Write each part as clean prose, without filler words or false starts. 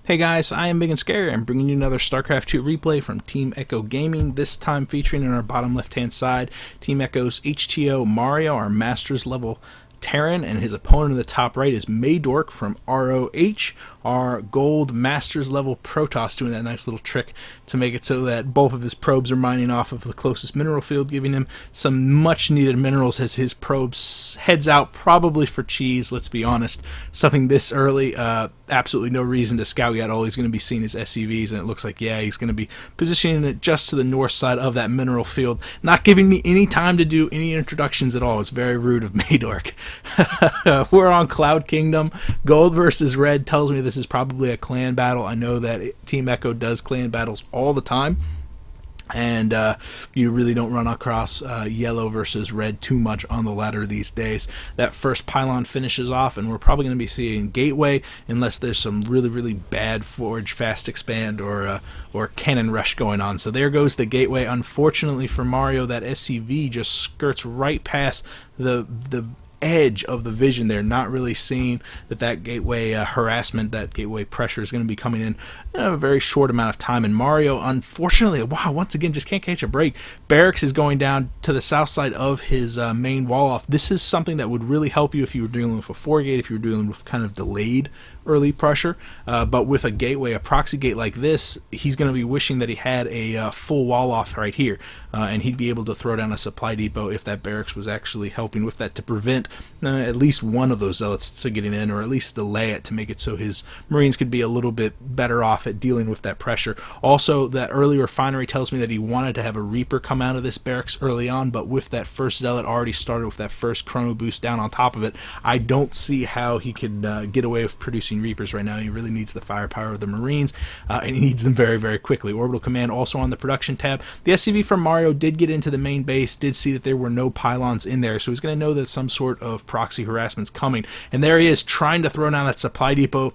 Hey guys, I am Big and Scary. I'm bringing you another StarCraft 2 replay from Team Echo Gaming, this time featuring on our bottom left-hand side Team Echo's HTOMario, our Masters level Terran, and his opponent in the top right is MaydorK from RoH, our gold Masters level Protoss, doing that nice little trick to make it so that both of his probes are mining off of the closest mineral field, giving him some much needed minerals as his probes heads out, probably for cheese, let's be honest. Something this early, absolutely no reason to scout yet. All he's going to be seeing is SCVs, and it looks like, yeah, he's going to be positioning it just to the north side of that mineral field, not giving me any time to do any introductions at all. It's very rude of MaydorK. We're on Cloud Kingdom. Gold versus red tells me this is probably a clan battle. I know that Team Echo does clan battles all the time, and you really don't run across yellow versus red too much on the ladder these days. That first pylon finishes off, and we're probably going to be seeing gateway unless there's some really bad forge fast expand or cannon rush going on. So there goes the gateway. Unfortunately for Mario, that SCV just skirts right past the edge of the vision there, not really seeing that gateway harassment, that gateway pressure is going to be coming in a very short amount of time. And Mario, unfortunately, wow, once again, just can't catch a break. Barracks is going down to the south side of his main wall off. This is something that would really help you if you were dealing with a 4-gate, if you were dealing with kind of delayed early pressure. But with a gateway, a proxy gate like this, he's going to be wishing that he had a full wall off right here, and he'd be able to throw down a supply depot if that barracks was actually helping with that to prevent at least one of those zealots to getting in, or at least delay it to make it so his Marines could be a little bit better off at dealing with that pressure. Also, that early refinery tells me that he wanted to have a Reaper come out of this barracks early on, but with that first zealot already started with that first chrono boost down on top of it, I don't see how he could get away with producing Reapers right now. He really needs the firepower of the Marines, and he needs them very quickly. Orbital Command also on the production tab. The SCV from Mario did get into the main base, did see that there were no pylons in there, so he's going to know that some sort of proxy harassment's coming, and there he is trying to throw down that supply depot.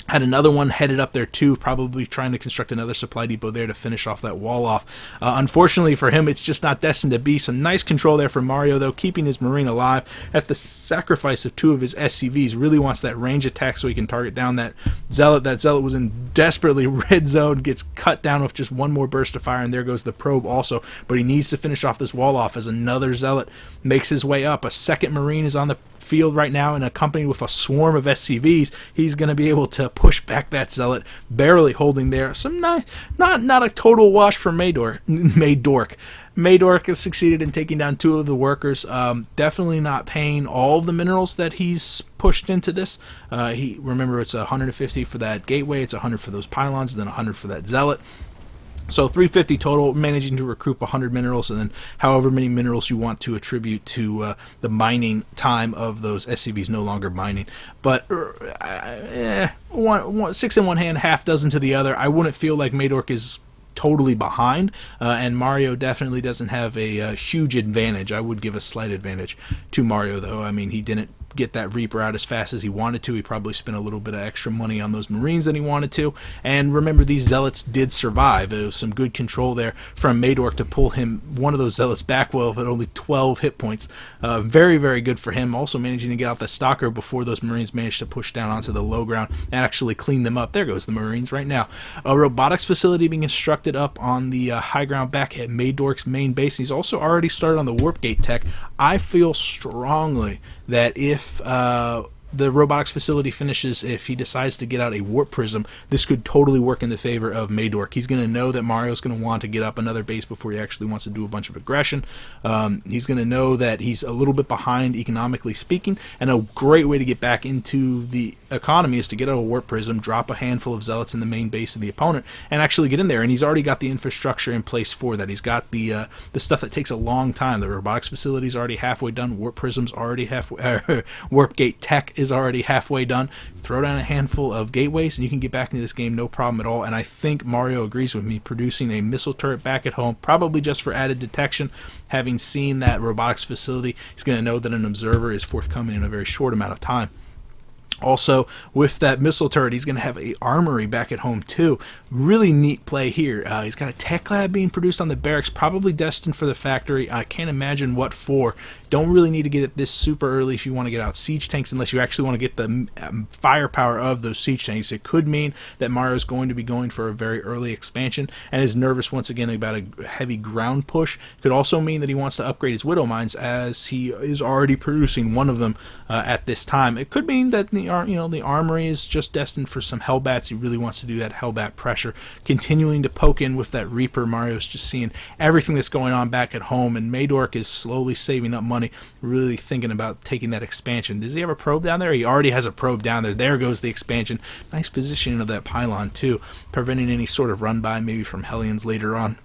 Had another one headed up there too, probably trying to construct another supply depot there to finish off that wall off. Unfortunately for him, it's just not destined to be. Some nice control there from Mario, though, keeping his Marine alive at the sacrifice of 2 of his SCVs. Really wants that range attack so he can target down that Zealot. That Zealot was in desperately red zone, gets cut down with just one more burst of fire, and there goes the probe also. But he needs to finish off this wall off as another Zealot makes his way up. A second Marine is on the field right now, and accompanied with a swarm of SCVs, he's going to be able to push back that Zealot, barely holding there. Some not a total wash for MaydorK. MaydorK has succeeded in taking down 2 of the workers. Definitely not paying all of the minerals that he's pushed into this. Remember, it's 150 for that gateway, it's 100 for those pylons, and then 100 for that Zealot. So 350 total, managing to recoup 100 minerals, and then however many minerals you want to attribute to the mining time of those SCVs no longer mining. But 6 in one hand, half dozen to the other. I wouldn't feel like MaydorK is totally behind, and Mario definitely doesn't have a huge advantage. I would give a slight advantage to Mario, though. I mean, he didn't get that Reaper out as fast as he wanted to. He probably spent a little bit of extra money on those Marines than he wanted to. And remember, these Zealots did survive. It was some good control there from MaydorK to pull him, one of those Zealots, back well at only 12 hit points. Very good for him. Also managing to get out the Stalker before those Marines managed to push down onto the low ground and actually clean them up. There goes the Marines right now. A robotics facility being constructed up on the high ground back at MaydorK's main base. He's also already started on the warp gate tech. I feel strongly that if the robotics facility finishes, if he decides to get out a warp prism, this could totally work in the favor of MaydorK. He's going to know that Mario's going to want to get up another base before he actually wants to do a bunch of aggression. He's going to know that he's a little bit behind economically speaking, and a great way to get back into the economy is to get out a warp prism, drop a handful of Zealots in the main base of the opponent, and actually get in there. And he's already got the infrastructure in place for that. He's got the stuff that takes a long time. The robotics facility is already halfway done. Warp prism's already halfway. Warp gate tech is already halfway done. Throw down a handful of gateways, and you can get back into this game no problem at all. And I think Mario agrees with me, producing a missile turret back at home, probably just for added detection. Having seen that robotics facility, he's going to know that an observer is forthcoming in a very short amount of time. Also, with that missile turret, he's going to have a armory back at home too. Really neat play here. He's got a tech lab being produced on the barracks, probably destined for the factory. I can't imagine what for. Don't really need to get it this super early if you want to get out siege tanks, unless you actually want to get the firepower of those siege tanks. It could mean that Mario's going to be going for a very early expansion and is nervous once again about a heavy ground push. Could also mean that he wants to upgrade his Widow Mines, as he is already producing one of them at this time. It could mean that the armory is just destined for some Hellbats. He really wants to do that Hellbat pressure, continuing to poke in with that Reaper. Mario's just seeing everything that's going on back at home, and MaydorK is slowly saving up money, really thinking about taking that expansion. Does he have a probe down there? He already has a probe down there. There goes the expansion. Nice positioning of that pylon too, preventing any sort of run by maybe from Hellions later on.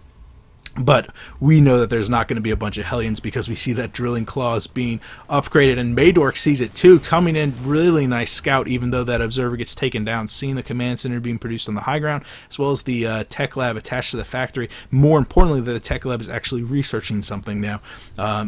But we know that there's not going to be a bunch of Hellions, because we see that drilling claws being upgraded, and MaydorK sees it too, coming in. Really nice scout, even though that observer gets taken down, seeing the command center being produced on the high ground, as well as the tech lab attached to the factory. More importantly, that the tech lab is actually researching something now.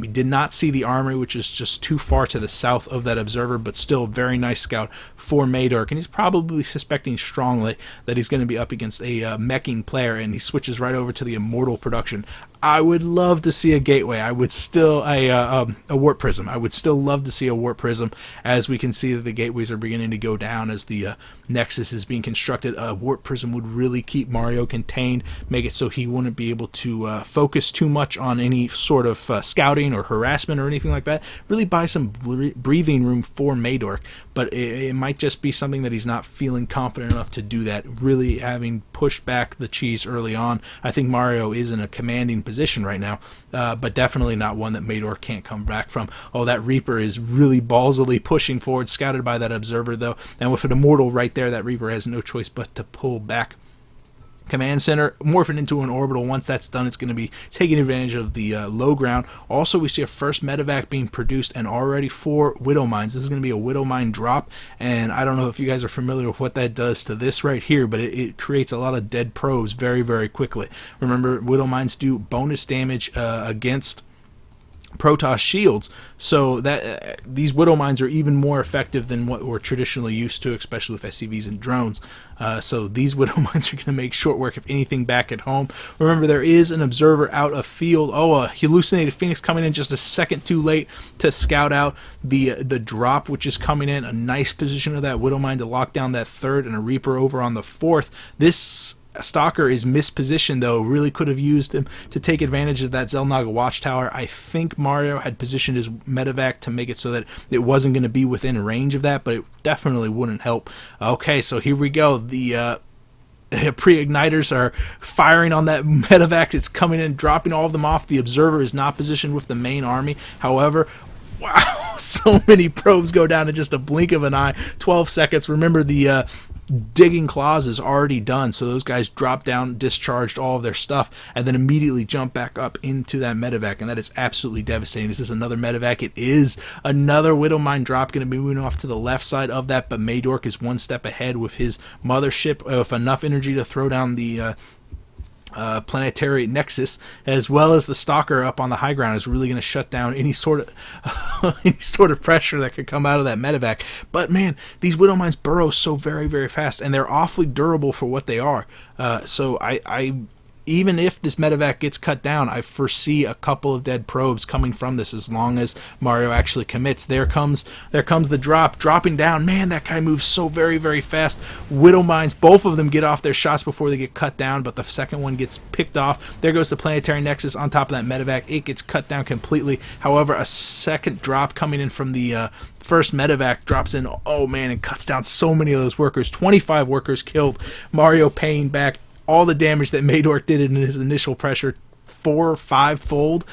He did not see the armory, which is just too far to the south of that observer, but still very nice scout for MaydorK, and he's probably suspecting strongly that he's going to be up against a meching player, and he switches right over to the Immortal production. I would love to see a gateway. I would still a warp prism. I would still love to see a warp prism, as we can see that the gateways are beginning to go down as the Nexus is being constructed. A warp prism would really keep Mario contained, make it so he wouldn't be able to focus too much on any sort of scouting or harassment or anything like that. Really buy some breathing room for MaydorK, but it might just be something that he's not feeling confident enough to do that. Really having pushed back the cheese early on, I think Mario is in a commanding position right now, but definitely not one that MaydorK can't come back from. Oh, that Reaper is really ballsily pushing forward, scouted by that observer though, and with an Immortal right there, that Reaper has no choice but to pull back. Command center, morph it into an orbital. Once that's done, it's going to be taking advantage of the low ground. Also, we see a first medevac being produced, and already 4 Widow Mines. This is going to be a Widow Mine drop, and I don't know if you guys are familiar with what that does to this right here, but it creates a lot of dead probes very, very quickly. Remember, Widow Mines do bonus damage against Protoss shields, so that these Widow Mines are even more effective than what we're traditionally used to, especially with SCVs and drones. So these Widow Mines are going to make short work of anything back at home. Remember, there is an observer out of field. Oh, a hallucinated Phoenix coming in just a second too late to scout out the drop, which is coming in. A nice position of that Widow Mine to lock down that 3rd, and a Reaper over on the 4th. This Stalker is mispositioned though. Really could have used him to take advantage of that Xel'Naga watchtower. I think Mario had positioned his medevac to make it so that it wasn't going to be within range of that, but it definitely wouldn't help. Okay, so here we go. The pre-igniters are firing on that medevac. It's coming in, dropping all of them off. The observer is not positioned with the main army. However, wow, so many probes go down in just a blink of an eye. 12 seconds. Remember, the digging claws is already done, so those guys drop down, discharged all of their stuff, and then immediately jump back up into that medevac, and that is absolutely devastating. Is this another medevac? It is another Widow Mine drop, going to be moving off to the left side of that, but MaydorK is one step ahead with his mothership, with enough energy to throw down the planetary nexus, as well as the Stalker up on the high ground is really going to shut down any sort of pressure that could come out of that medevac. But man, these Widow Mines burrow so very, very fast, and they're awfully durable for what they are. So I even if this medevac gets cut down, I foresee a couple of dead probes coming from this, as long as Mario actually commits. There comes the drop, dropping down. Man, that guy moves so very, very fast. Widow Mines, both of them get off their shots before they get cut down, but the second one gets picked off. There goes the planetary nexus on top of that medevac. It gets cut down completely. However, a second drop coming in from the first medevac drops in. Oh man, and cuts down so many of those workers. 25 workers killed. Mario paying back all the damage that MaydorK did in his initial pressure 4 or 5-fold.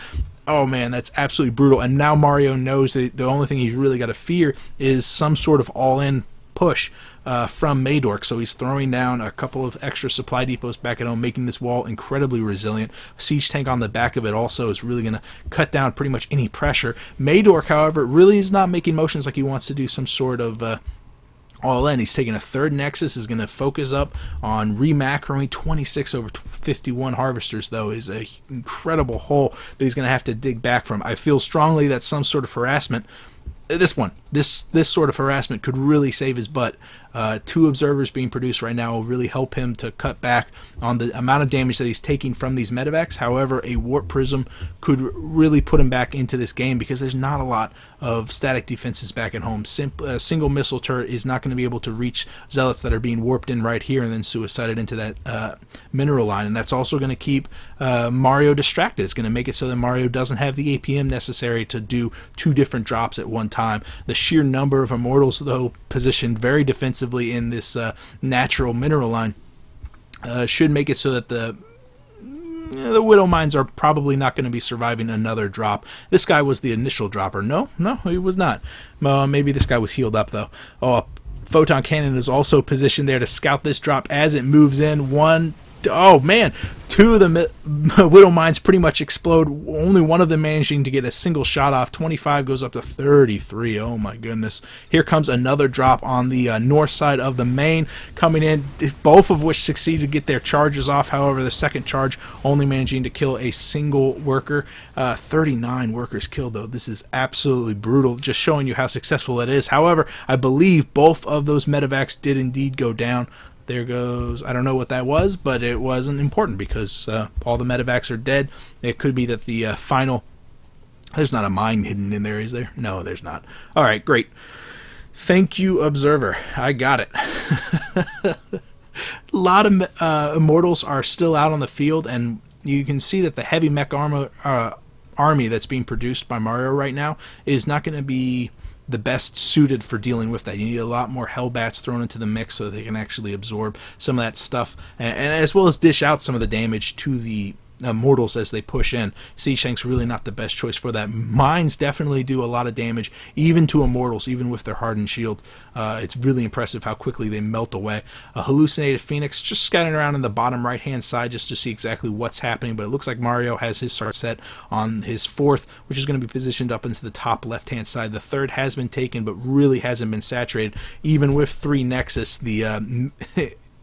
Oh man, that's absolutely brutal. And now Mario knows that the only thing he's really got to fear is some sort of all-in push from MaydorK. So he's throwing down a couple of extra supply depots back at home, making this wall incredibly resilient. Siege tank on the back of it also is really going to cut down pretty much any pressure. MaydorK, however, really is not making motions like he wants to do some sort of all in. He's taking a 3rd nexus, is going to focus up on remacroing. 26 over 51 harvesters, though, is an incredible hole that he's going to have to dig back from. I feel strongly that some sort of harassment this sort of harassment could really save his butt. 2 observers being produced right now will really help him to cut back on the amount of damage that he's taking from these medevacs. However, a warp prism could really put him back into this game because there's not a lot of static defenses back at home. A single missile turret is not going to be able to reach zealots that are being warped in right here and then suicided into that mineral line, and that's also going to keep Mario distracted. It's going to make it so that Mario doesn't have the APM necessary to do 2 different drops at one time. The sheer number of immortals, though, positioned very defensively in this natural mineral line should make it so that the Widow Mines are probably not going to be surviving another drop. This guy was the initial dropper. No, he was not. Maybe this guy was healed up, though. Oh, Photon Cannon is also positioned there to scout this drop as it moves in. Oh man, 2 of the Widow Mines pretty much explode. Only one of them managing to get a single shot off. 25 goes up to 33. Oh my goodness. Here comes another drop on the north side of the main coming in, both of which succeed to get their charges off. However, the second charge only managing to kill a single worker. 39 workers killed, though. This is absolutely brutal, just showing you how successful it is. However, I believe both of those medevacs did indeed go down. There goes, I don't know what that was, but it wasn't important because all the medevacs are dead. It could be that the final... There's not a mine hidden in there, is there? No, there's not. All right, great. Thank you, Observer. I got it. A lot of Immortals are still out on the field, and you can see that the heavy mech army that's being produced by Mario right now is not going to be the best suited for dealing with that. You need a lot more Hellbats thrown into the mix so they can actually absorb some of that stuff, and as well as dish out some of the damage to the mortals as they push in. Siege Tank's really not the best choice for that. Mines definitely do a lot of damage, even to immortals, even with their hardened shield. It's really impressive how quickly they melt away. A hallucinated Phoenix just scattering around in the bottom right hand side just to see exactly what's happening, but it looks like Mario has his start set on his 4th, which is going to be positioned up into the top left hand side. The 3rd has been taken but really hasn't been saturated. Even with 3 Nexus, the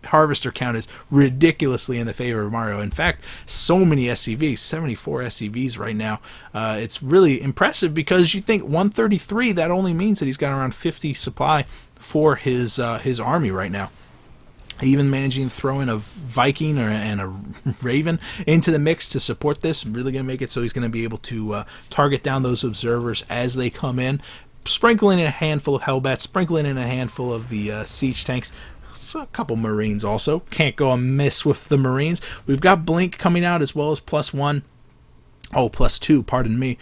harvester count is ridiculously in the favor of Mario. In fact, so many SCVs, 74 SCVs right now. It's really impressive because you think 133, that only means that he's got around 50 supply for his army right now. Even managing to throw in a Viking and a Raven into the mix to support this, really going to make it so he's going to be able to target down those observers as they come in, sprinkling in a handful of Hellbats, sprinkling in a handful of the Siege Tanks. A couple Marines also. Can't go amiss with the Marines. We've got Blink coming out as well as +1. Oh, +2, pardon me.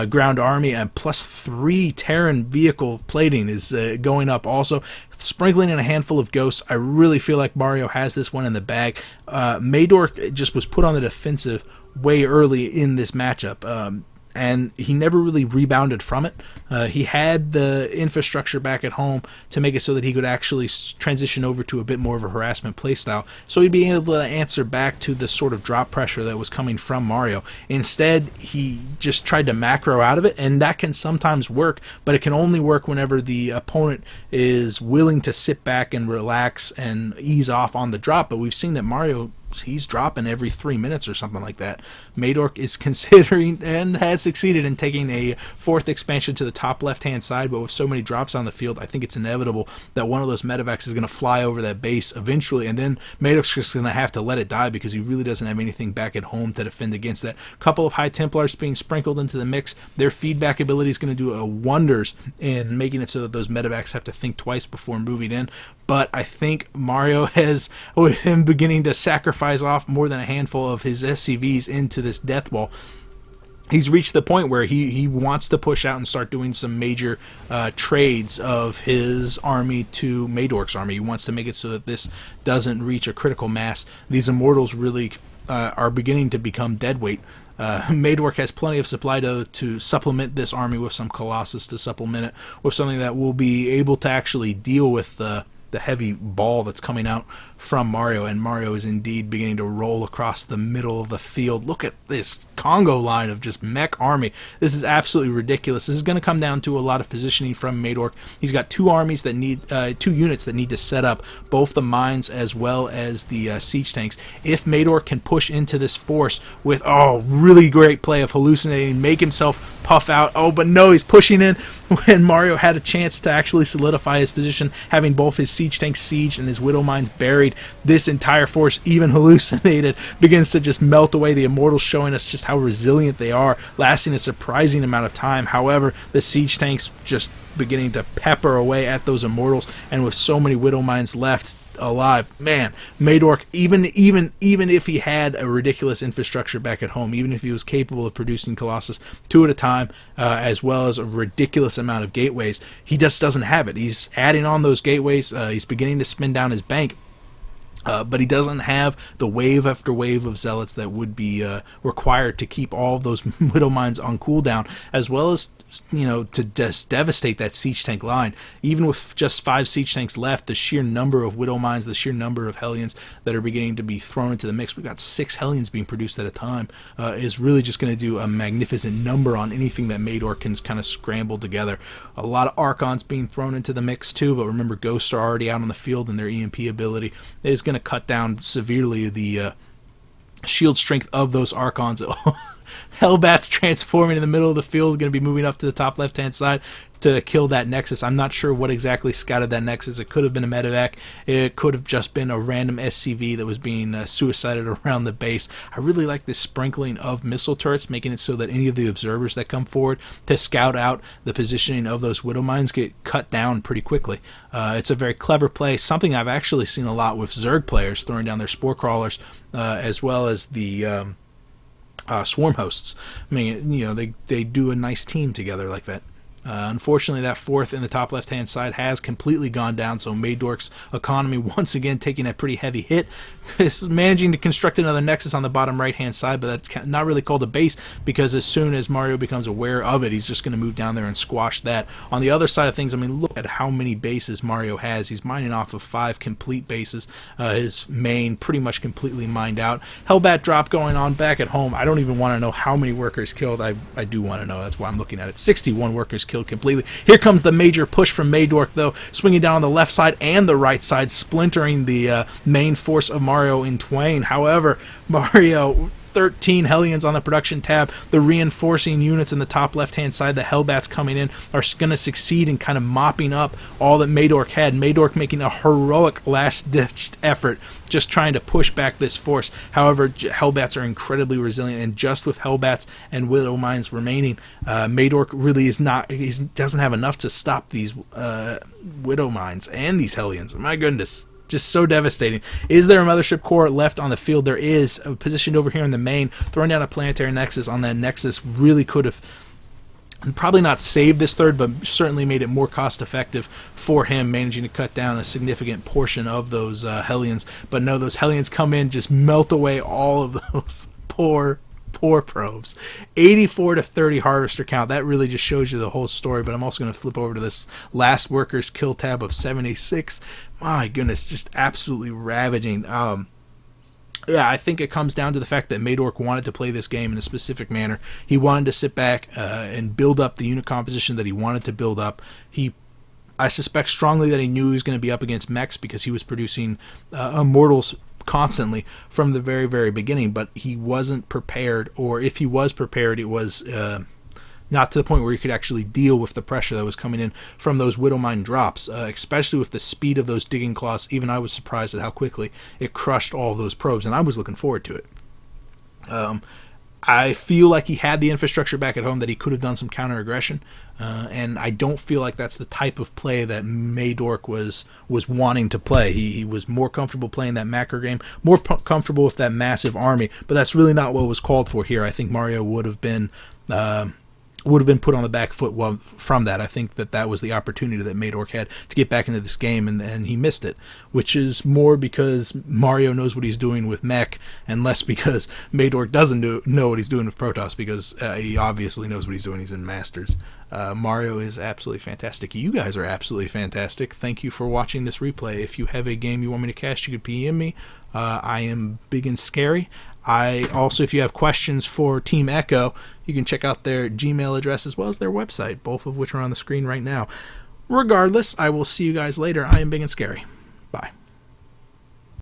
Ground Army and +3 Terran vehicle plating is going up also. Sprinkling in a handful of Ghosts. I really feel like Mario has this one in the bag. MaydorK just was put on the defensive way early in this matchup. And he never really rebounded from it. He had the infrastructure back at home to make it so that he could actually transition over to a bit more of a harassment playstyle, so he'd be able to answer back to the sort of drop pressure that was coming from Mario. Instead, he just tried to macro out of it, and that can sometimes work, but it can only work whenever the opponent is willing to sit back and relax and ease off on the drop. But we've seen that Mario, he's dropping every 3 minutes or something like that. MaydorK is considering and has succeeded in taking a 4th expansion to the top left-hand side, but with so many drops on the field, I think it's inevitable that one of those medevacs is going to fly over that base eventually, and then MaydorK's just going to have to let it die because he really doesn't have anything back at home to defend against that. Couple of High Templars being sprinkled into the mix. Their feedback ability is going to do wonders in making it so that those medevacs have to think twice before moving in. But I think Mario has, with him beginning to sacrifice off more than a handful of his SCVs into this death wall, he's reached the point where he wants to push out and start doing some major trades of his army to MaydorK's army. He wants to make it so that this doesn't reach a critical mass. These immortals really are beginning to become deadweight. MaydorK has plenty of supply to supplement this army with some Colossus, to supplement it with something that will be able to actually deal with the the heavy ball that's coming out from Mario, and Mario is indeed beginning to roll across the middle of the field. Look at this Congo line of just mech army. This is absolutely ridiculous. This is going to come down to a lot of positioning from MaydorK. He's got two armies that need, two units that need to set up both the mines as well as the siege tanks. If MaydorK can push into this force with, really great play of hallucinating, make himself puff out. Oh, but no, he's pushing in when Mario had a chance to actually solidify his position, having both his siege tanks sieged and his widow mines buried. This entire force, even hallucinated, begins to just melt away. The Immortals showing us just how resilient they are, lasting a surprising amount of time. However, the siege tanks just beginning to pepper away at those Immortals, and with so many widow mines left alive, man, MaydorK, even if he had a ridiculous infrastructure back at home, even if he was capable of producing Colossus 2 at a time, as well as a ridiculous amount of gateways, he just doesn't have it. He's adding on those gateways, he's beginning to spin down his bank, but he doesn't have the wave after wave of zealots that would be required to keep all of those widow mines on cooldown, as well as, to just devastate that siege tank line. Even with just 5 siege tanks left, the sheer number of widow mines, the sheer number of Hellions that are beginning to be thrown into the mix, we've got 6 Hellions being produced at a time, is really just going to do a magnificent number on anything that MaydorK can kind of scramble together. A lot of Archons being thrown into the mix too, but remember, Ghosts are already out on the field, and their EMP ability is going to cut down severely the shield strength of those Archons. Hellbat's transforming in the middle of the field, going to be moving up to the top left-hand side to kill that Nexus. I'm not sure what exactly scouted that Nexus. It could have been a medevac. It could have just been a random SCV that was being suicided around the base. I really like this sprinkling of missile turrets, making it so that any of the observers that come forward to scout out the positioning of those widow mines get cut down pretty quickly. It's a very clever play, something I've actually seen a lot with Zerg players throwing down their spore crawlers, as well as the swarm hosts. I mean, they do a nice team together like that. Unfortunately, that fourth in the top left-hand side has completely gone down, so MaydorK's economy once again taking a pretty heavy hit. Is managing to construct another Nexus on the bottom right-hand side, but that's not really called a base, because as soon as Mario becomes aware of it, he's just going to move down there and squash that. On the other side of things, I mean, look at how many bases Mario has. He's mining off of 5 complete bases. His main pretty much completely mined out. Hellbat drop going on back at home. I don't even want to know how many workers killed. I do want to know. That's why I'm looking at it. 61 workers killed completely. Here comes the major push from MaydorK, though, swinging down on the left side and the right side, splintering the main force of Mario in twain. However, Mario, 13 Hellions on the production tab. The reinforcing units in the top left-hand side, the Hellbats coming in, are going to succeed in kind of mopping up all that MaydorK had. MaydorK making a heroic last-ditched effort, just trying to push back this force. However, Hellbats are incredibly resilient, and just with Hellbats and Widow Mines remaining, MaydorK really is not, he doesn't have enough to stop these Widow Mines and these Hellions. My goodness. Just so devastating. Is there a Mothership Core left on the field? There is, positioned over here in the main. Throwing down a Planetary Nexus on that Nexus really could have probably not saved this third, but certainly made it more cost effective for him, managing to cut down a significant portion of those Hellions. But no, those Hellions come in, just melt away all of those poor probes. 84 to 30 harvester count. That really just shows you the whole story. But I'm also going to flip over to this last workers kill tab of 76. My goodness, just absolutely ravaging. Yeah, I think it comes down to the fact that MaydorK wanted to play this game in a specific manner. He wanted to sit back and build up the unit composition that he wanted to build up. I suspect strongly that he knew he was going to be up against mechs, because he was producing Immortals constantly from the very, very beginning, but he wasn't prepared, or if he was prepared, it was not to the point where he could actually deal with the pressure that was coming in from those Widow Mine drops, especially with the speed of those digging claws. Even I was surprised at how quickly it crushed all of those probes, and I was looking forward to it. I feel like he had the infrastructure back at home that he could have done some counter-aggression, and I don't feel like that's the type of play that MaydorK was wanting to play. He was more comfortable playing that macro game, more comfortable with that massive army, but that's really not what was called for here. I think Mario would have been would have been put on the back foot from that. I think that was the opportunity that MaydorK had to get back into this game, and he missed it, which is more because Mario knows what he's doing with mech, and less because MaydorK doesn't know what he's doing with Protoss, because he obviously knows what he's doing. He's in Masters. Mario is absolutely fantastic. You guys are absolutely fantastic. Thank you for watching this replay. If you have a game you want me to cast, you can PM me. I am big and scary. If you have questions for Team Echo, you can check out their Gmail address as well as their website, both of which are on the screen right now. Regardless, I will see you guys later. I am big and scary.